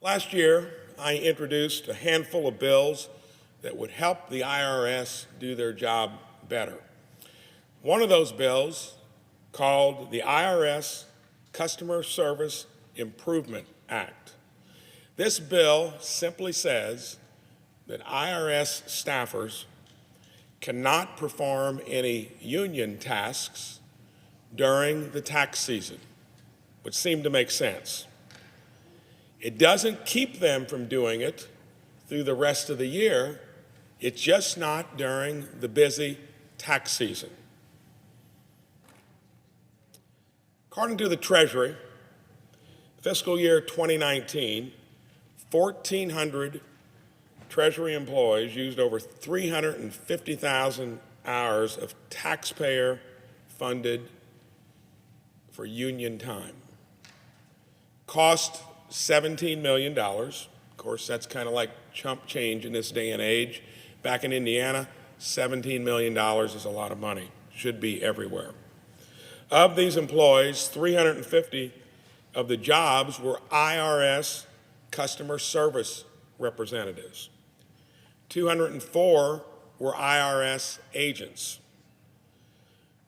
Last year, I introduced a handful of bills that would help the IRS do their job better. One of those bills, called the IRS Customer Service Improvement Act. This bill simply says that IRS staffers cannot perform any union tasks during the tax season, which seemed to make sense. It doesn't keep them from doing it through the rest of the year. It's just not during the busy tax season. According to the Treasury, fiscal year 2019, 1,400 Treasury employees used over 350,000 hours of taxpayer-funded for union time. Cost $17 million. Of course, that's kind of like chump change in this day and age. Back in Indiana, $17 million is a lot of money. Should be everywhere. Of these employees, 350 of the jobs were IRS customer service representatives. 204 were IRS agents.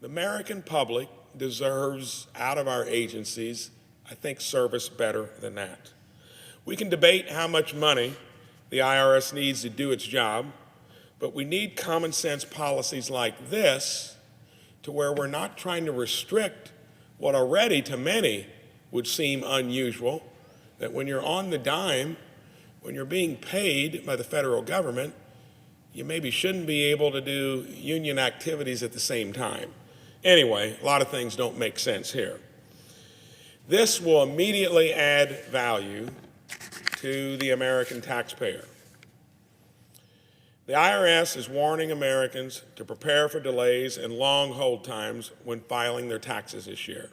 The American public deserves, out of our agencies, I think, service better than that. We can debate how much money the IRS needs to do its job, but we need common sense policies like this to where we're not trying to restrict what already to many would seem unusual, that when you're on the dime, when you're being paid by the federal government, you maybe shouldn't be able to do union activities at the same time. Anyway, a lot of things don't make sense here. This will immediately add value to the American taxpayer. The IRS is warning Americans to prepare for delays and long hold times when filing their taxes this year.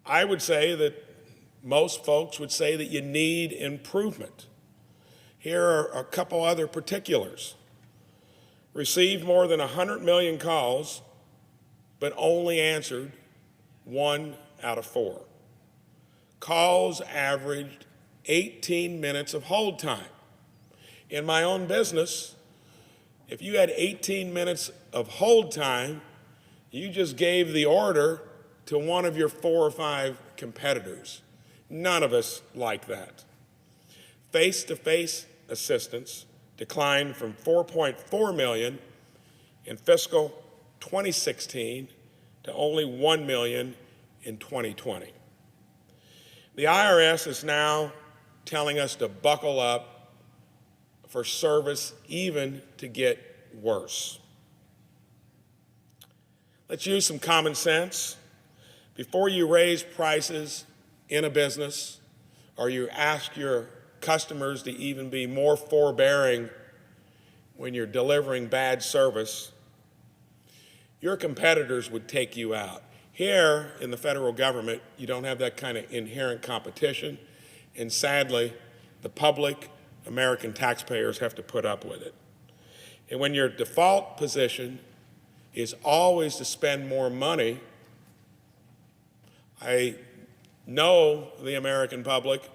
I would say that most folks would say that you need improvement. Here are a couple other particulars. Received more than 100 million calls, but only answered 1 out of 4. Calls averaged 18 minutes of hold time. In my own business, if you had 18 minutes of hold time, you just gave the order to one of your 4 or 5 competitors. None of us like that. Face-to-face assistance declined from 4.4 million in fiscal 2016 to only 1 million in 2020. The IRS is now telling us to buckle up for service even to get worse. Let's use some common sense. Before you raise prices in a business, or you ask your customers to even be more forbearing when you're delivering bad service, your competitors would take you out. Here in the federal government, you don't have that kind of inherent competition, and sadly, the public, American taxpayers, have to put up with it. And when your default position is always to spend more money, I know the American public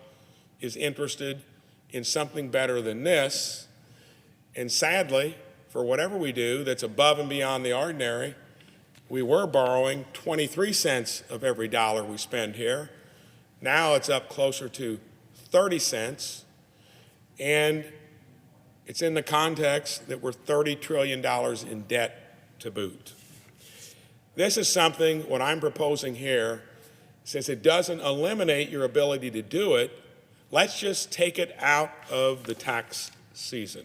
is interested in something better than this, and sadly, for whatever we do that's above and beyond the ordinary, we were borrowing 23 cents of every dollar we spend here. Now it's up closer to 30 cents, and it's in the context that we're $30 trillion in debt to boot. This is something, what I'm proposing here, since it doesn't eliminate your ability to do it, let's just take it out of the tax season.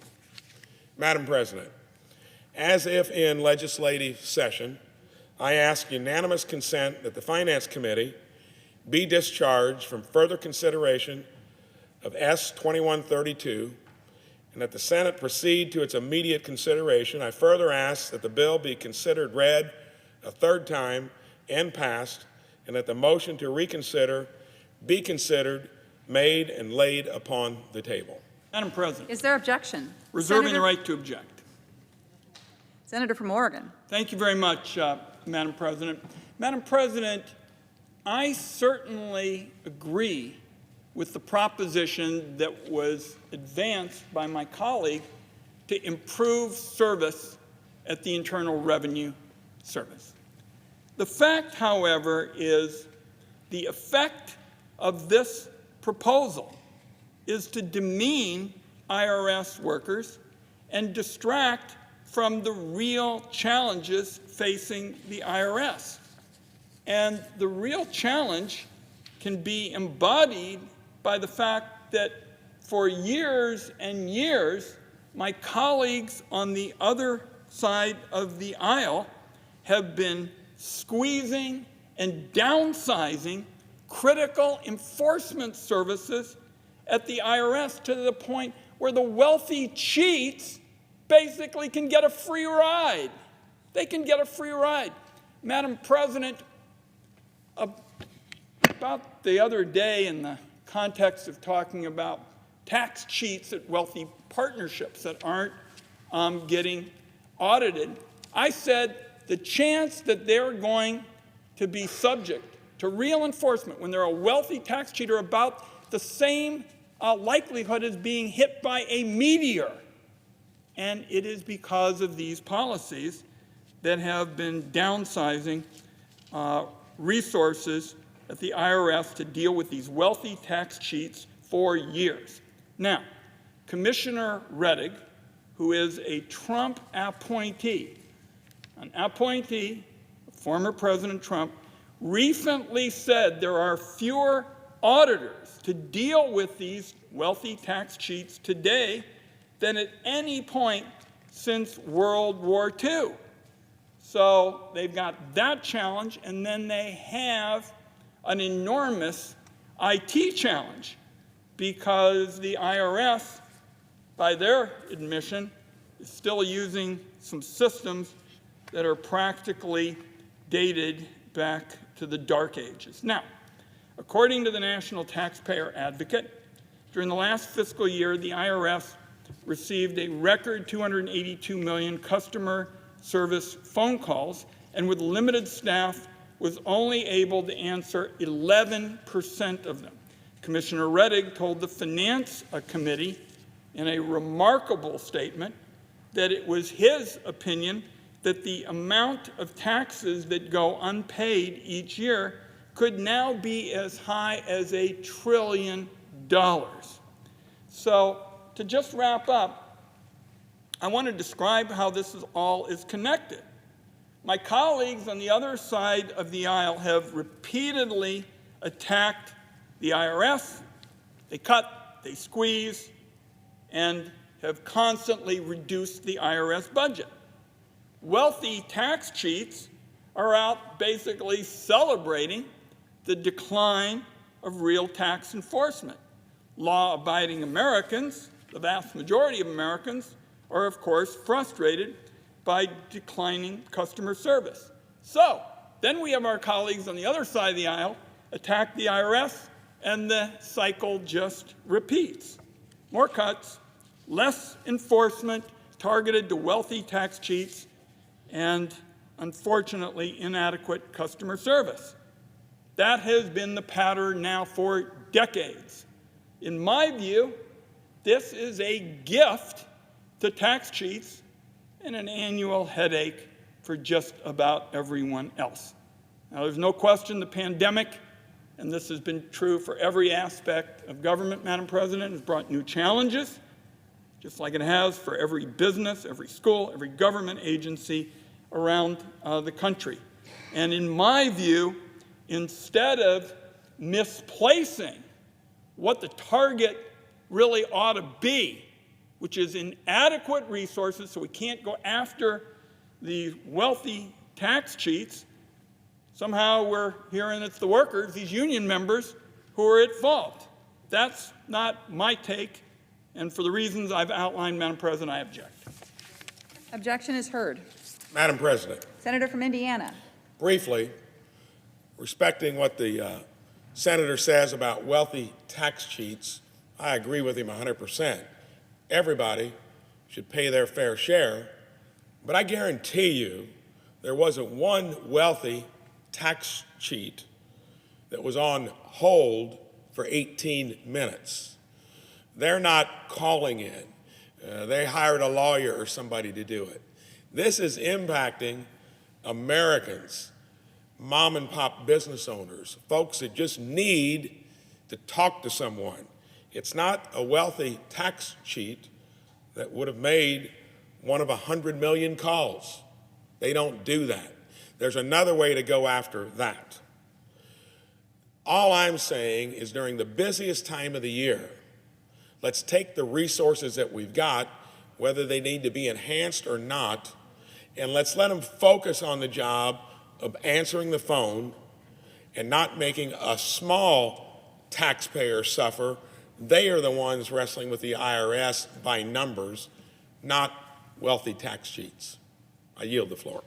Madam President, as if in legislative session, I ask unanimous consent that the Finance Committee be discharged from further consideration of S 2132 and that the Senate proceed to its immediate consideration. I further ask that the bill be considered read a third time and passed, and that the motion to reconsider be considered, made, and laid upon the table. Madam President. Is there objection? Reserving the right to object. Senator from Oregon. Thank you very much, Madam President. Madam President, I certainly agree with the proposition that was advanced by my colleague to improve service at the Internal Revenue Service. The fact, however, is the effect of this proposal is to demean IRS workers and distract from the real challenges facing the IRS. And the real challenge can be embodied by the fact that for years and years, my colleagues on the other side of the aisle have been squeezing and downsizing critical enforcement services at the IRS to the point where the wealthy cheats basically can get a free ride. They can get a free ride. Madam President, about the other day in the context of talking about tax cheats at wealthy partnerships that aren't getting audited, I said the chance that they're going to be subject to real enforcement when they're a wealthy tax cheater about the same likelihood as being hit by a meteor. And it is because of these policies that have been downsizing resources at the IRS to deal with these wealthy tax cheats for years. Now, Commissioner Rettig, who is a Trump appointee, former President Trump, recently said there are fewer auditors to deal with these wealthy tax cheats today than at any point since World War II. So they've got that challenge, and then they have an enormous IT challenge because the IRS, by their admission, is still using some systems that are practically dated back to the dark ages. Now, according to the National Taxpayer Advocate, during the last fiscal year, the IRS received a record 282 million customer service phone calls, and with limited staff, was only able to answer 11% of them. Commissioner Rettig told the Finance Committee in a remarkable statement that it was his opinion that the amount of taxes that go unpaid each year could now be as high as $1 trillion. So to just wrap up, I want to describe how this all is connected. My colleagues on the other side of the aisle have repeatedly attacked the IRS. They cut, they squeeze, and have constantly reduced the IRS budget. Wealthy tax cheats are out basically celebrating the decline of real tax enforcement. Law-abiding Americans, the vast majority of Americans, are of course frustrated by declining customer service. So then we have our colleagues on the other side of the aisle attack the IRS, and the cycle just repeats. More cuts, less enforcement targeted to wealthy tax cheats, and unfortunately inadequate customer service. That has been the pattern now for decades. In my view, this is a gift to tax cheats and an annual headache for just about everyone else. Now, there's no question the pandemic, and this has been true for every aspect of government, Madam President, has brought new challenges, just like it has for every business, every school, every government agency around the country. And in my view, instead of misplacing what the target really ought to be, which is inadequate resources, so we can't go after the wealthy tax cheats, somehow we're hearing it's the workers, these union members, who are at fault. That's not my take, and for the reasons I've outlined, Madam President, I object. Objection is heard. Madam President, Senator from Indiana. briefly, respecting what the senator says about wealthy tax cheats, I agree with him 100%. Everybody should pay their fair share, but I guarantee you there wasn't one wealthy tax cheat that was on hold for 18 minutes. They're not calling in. They hired a lawyer or somebody to do it. This is impacting Americans, mom and pop business owners, folks that just need to talk to someone. It's not a wealthy tax cheat that would have made one of 100 million calls. They don't do that. There's another way to go after that. All I'm saying is during the busiest time of the year, let's take the resources that we've got, whether they need to be enhanced or not, and let's let them focus on the job of answering the phone and not making a small taxpayer suffer. They are the ones wrestling with the IRS by numbers, not wealthy tax cheats. I yield the floor.